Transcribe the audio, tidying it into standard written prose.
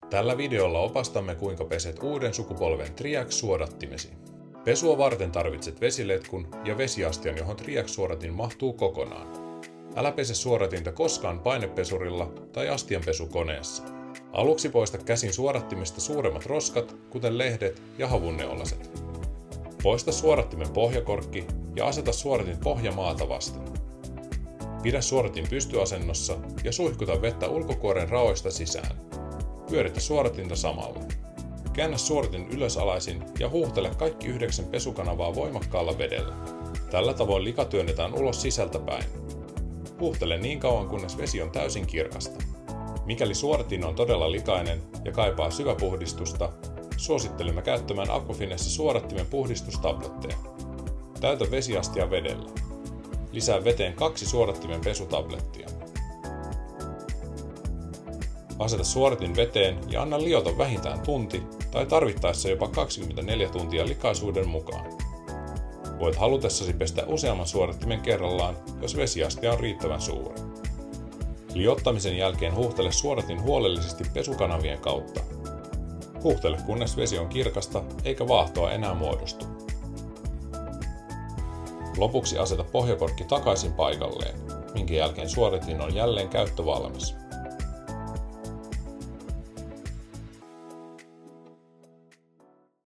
Tällä videolla opastamme, kuinka peset uuden sukupolven Triax-suodattimesi. Pesua varten tarvitset vesiletkun ja vesiastian, johon Triax-suodatin mahtuu kokonaan. Älä pese suodatinta koskaan painepesurilla tai astianpesukoneessa. Aluksi poista käsin suodattimesta suuremmat roskat, kuten lehdet ja havunneulaset. Poista suodattimen pohjakorkki ja aseta suodatin pohja maata vasten. Pidä suodatin pystyasennossa ja suihkuta vettä ulkokuoren raoista sisään. Pyöritä suodatinta samalla. Käännä suodatin ylösalaisin ja huuhtele kaikki 9 pesukanavaa voimakkaalla vedellä. Tällä tavoin lika työnnetään ulos sisältäpäin. Huuhtele niin kauan, kunnes vesi on täysin kirkasta. Mikäli suodatin on todella likainen ja kaipaa syväpuhdistusta, suosittelemme käyttämään Aquafinessa suodattimen puhdistustabletteja. Täytä vesiastia vedellä. Lisää veteen 2 suodattimen pesutablettia. Aseta suodatin veteen ja anna liota vähintään tunti tai tarvittaessa jopa 24 tuntia likaisuuden mukaan. Voit halutessasi pestä useamman suodattimen kerrallaan, jos vesiastia on riittävän suuri. Liottamisen jälkeen huuhtele suodatin huolellisesti pesukanavien kautta. Huuhtele, kunnes vesi on kirkasta eikä vaahtoa enää muodostu. Lopuksi aseta pohjakorkki takaisin paikalleen, minkä jälkeen suodatin on jälleen käyttövalmis.